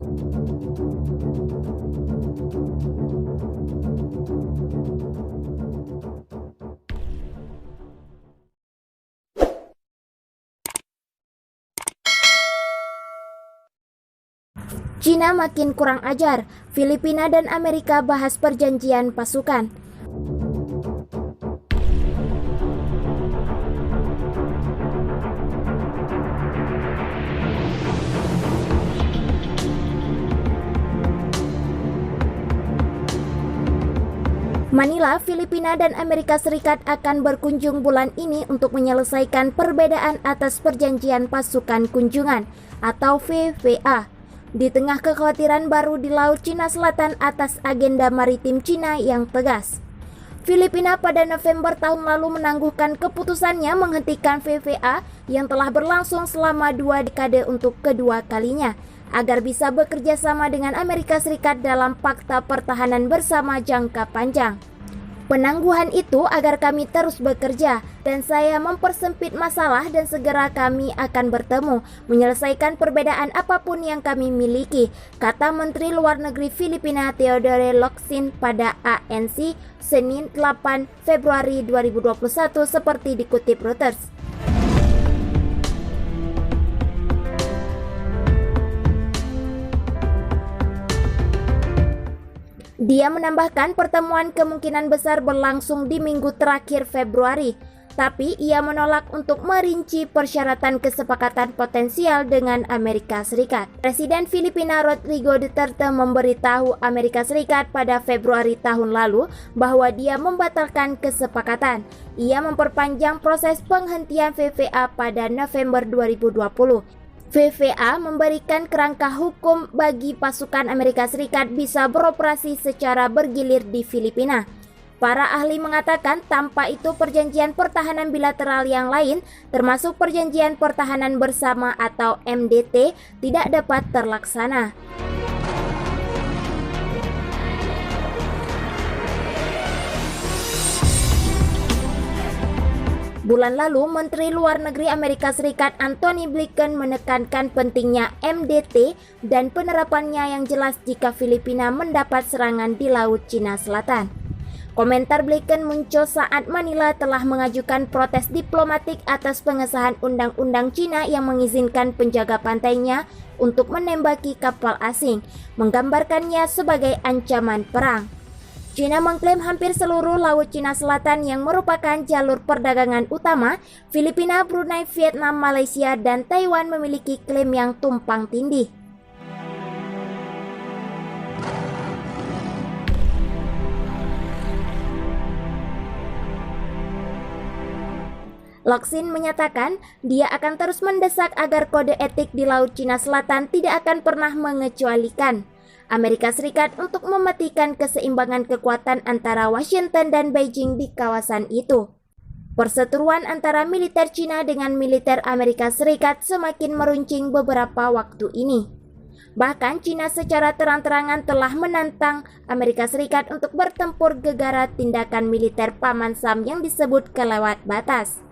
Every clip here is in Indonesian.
Cina makin kurang ajar, Filipina dan Amerika bahas perjanjian pasukan. Manila, Filipina dan Amerika Serikat akan berkunjung bulan ini untuk menyelesaikan perbedaan atas perjanjian pasukan kunjungan atau VPA. Di tengah kekhawatiran baru di Laut Cina Selatan atas agenda maritim Cina yang tegas. Filipina pada November tahun lalu menangguhkan keputusannya menghentikan VPA yang telah berlangsung selama 2 dekade untuk kedua kalinya, agar bisa bekerja sama dengan Amerika Serikat dalam Fakta Pertahanan Bersama Jangka Panjang. Penangguhan itu agar kami terus bekerja dan saya mempersempit masalah dan segera kami akan bertemu, menyelesaikan perbedaan apapun yang kami miliki, kata Menteri Luar Negeri Filipina Theodore Locsin pada ANC Senin 8 Februari 2021 seperti dikutip Reuters. Dia menambahkan pertemuan kemungkinan besar berlangsung di minggu terakhir Februari, tapi ia menolak untuk merinci persyaratan kesepakatan potensial dengan Amerika Serikat. Presiden Filipina Rodrigo Duterte memberitahu Amerika Serikat pada Februari tahun lalu bahwa dia membatalkan kesepakatan. Ia memperpanjang proses penghentian VPA pada November 2020. VPA memberikan kerangka hukum bagi pasukan Amerika Serikat bisa beroperasi secara bergilir di Filipina. Para ahli mengatakan tanpa itu perjanjian pertahanan bilateral yang lain, termasuk perjanjian pertahanan bersama atau MDT, tidak dapat terlaksana. Bulan lalu, Menteri Luar Negeri Amerika Serikat Antony Blinken menekankan pentingnya MDT dan penerapannya yang jelas jika Filipina mendapat serangan di Laut Cina Selatan. Komentar Blinken muncul saat Manila telah mengajukan protes diplomatik atas pengesahan undang-undang Cina yang mengizinkan penjaga pantainya untuk menembaki kapal asing, menggambarkannya sebagai ancaman perang. China mengklaim hampir seluruh Laut Cina Selatan yang merupakan jalur perdagangan utama. Filipina, Brunei, Vietnam, Malaysia, dan Taiwan memiliki klaim yang tumpang tindih. Locsin menyatakan dia akan terus mendesak agar kode etik di Laut Cina Selatan tidak akan pernah mengecualikan Amerika Serikat untuk mematikan keseimbangan kekuatan antara Washington dan Beijing di kawasan itu. Perseteruan antara militer Cina dengan militer Amerika Serikat semakin meruncing beberapa waktu ini. Bahkan Cina secara terang-terangan telah menantang Amerika Serikat untuk bertempur gegara tindakan militer Paman Sam yang disebut kelewat batas.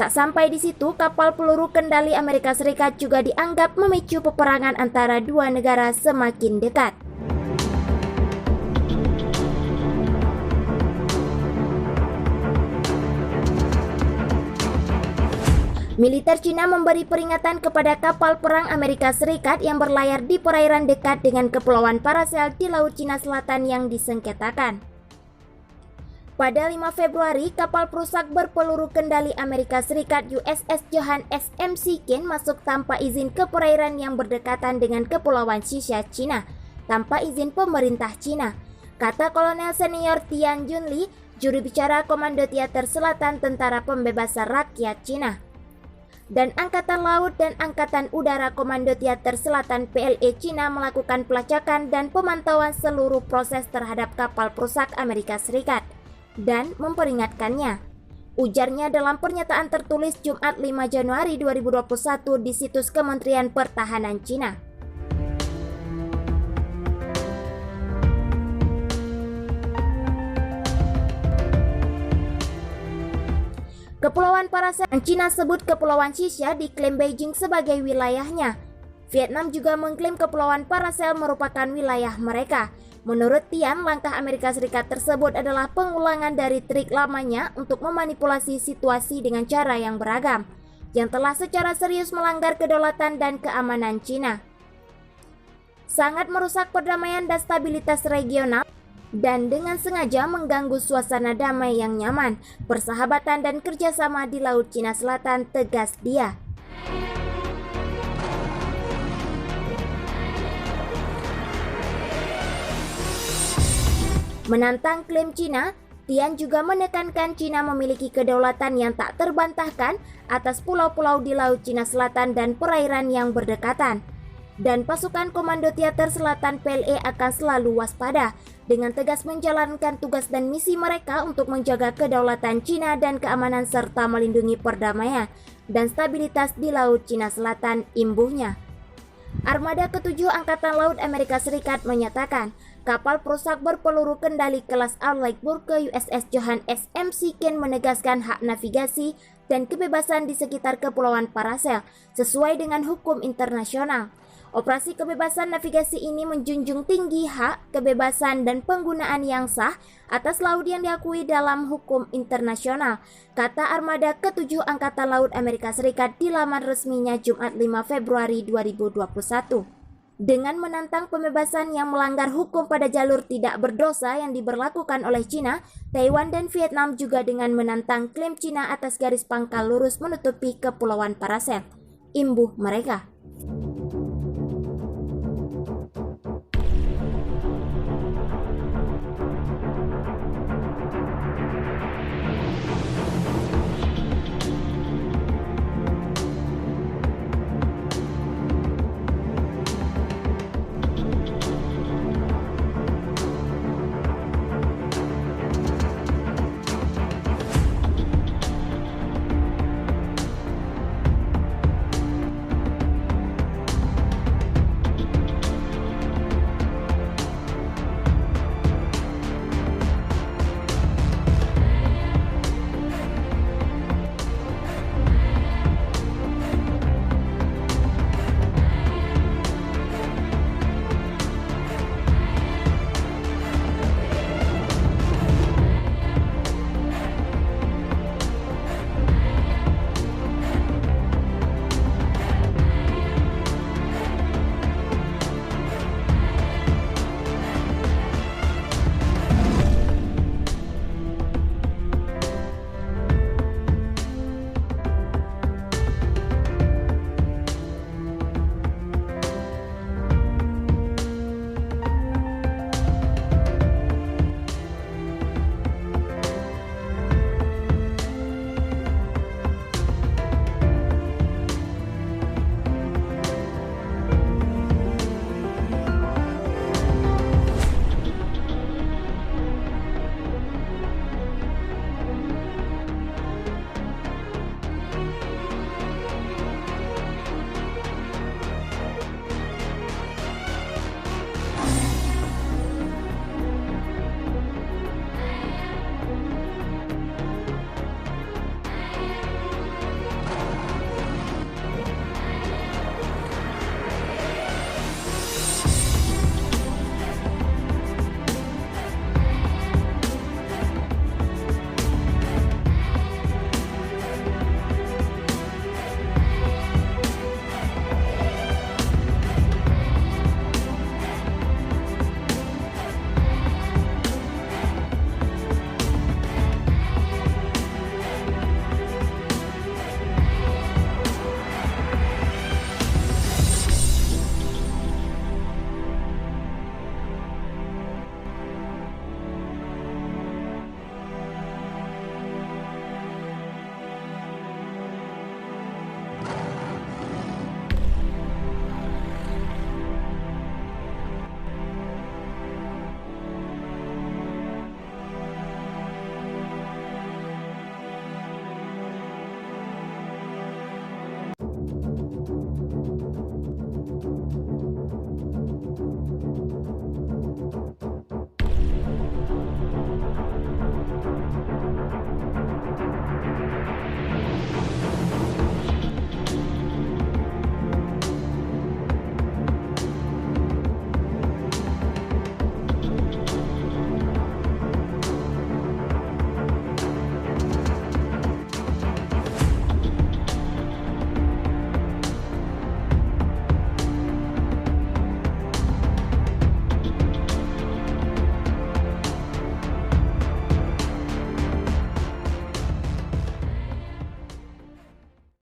Tak sampai di situ, kapal peluru kendali Amerika Serikat juga dianggap memicu peperangan antara dua negara semakin dekat. Militer Cina memberi peringatan kepada kapal perang Amerika Serikat yang berlayar di perairan dekat dengan Kepulauan Paracel di Laut Cina Selatan yang disengketakan. Pada 5 Februari, kapal perusak berpeluru kendali Amerika Serikat USS Johann S. M. Siken masuk tanpa izin ke perairan yang berdekatan dengan Kepulauan Sisha, Cina, tanpa izin pemerintah Cina, kata Kolonel Senior Tian Junli, juru bicara Komando Teater Selatan Tentara Pembebasan Rakyat Cina. Dan Angkatan Laut dan Angkatan Udara Komando Teater Selatan PLA Cina melakukan pelacakan dan pemantauan seluruh proses terhadap kapal perusak Amerika Serikat dan memperingatkannya, ujarnya dalam pernyataan tertulis Jumat 5 Januari 2021 di situs Kementerian Pertahanan Cina. Kepulauan Paracel yang Cina sebut Kepulauan Sisha diklaim Beijing sebagai wilayahnya. Vietnam juga mengklaim Kepulauan Paracel merupakan wilayah mereka. Menurut Tian, langkah Amerika Serikat tersebut adalah pengulangan dari trik lamanya untuk memanipulasi situasi dengan cara yang beragam, yang telah secara serius melanggar kedaulatan dan keamanan Cina. Sangat merusak perdamaian dan stabilitas regional, dan dengan sengaja mengganggu suasana damai yang nyaman, persahabatan dan kerjasama di Laut Cina Selatan, tegas dia. Menantang klaim Cina, Tian juga menekankan Cina memiliki kedaulatan yang tak terbantahkan atas pulau-pulau di Laut Cina Selatan dan perairan yang berdekatan. Dan pasukan Komando Teater Selatan PLA akan selalu waspada dengan tegas menjalankan tugas dan misi mereka untuk menjaga kedaulatan Cina dan keamanan serta melindungi perdamaian dan stabilitas di Laut Cina Selatan, imbuhnya. Armada ke-7 Angkatan Laut Amerika Serikat menyatakan kapal perusak berpeluru kendali kelas Arleigh-Burke ke USS Johann S. McCain menegaskan hak navigasi dan kebebasan di sekitar Kepulauan Paracel sesuai dengan hukum internasional. Operasi kebebasan navigasi ini menjunjung tinggi hak, kebebasan, dan penggunaan yang sah atas laut yang diakui dalam hukum internasional, kata Armada ke-7 Angkatan Laut Amerika Serikat di laman resminya Jumat 5 Februari 2021. Dengan menantang pembebasan yang melanggar hukum pada jalur tidak berdosa yang diberlakukan oleh Cina, Taiwan dan Vietnam juga dengan menantang klaim Cina atas garis pangkal lurus menutupi Kepulauan Paracel, imbuh mereka.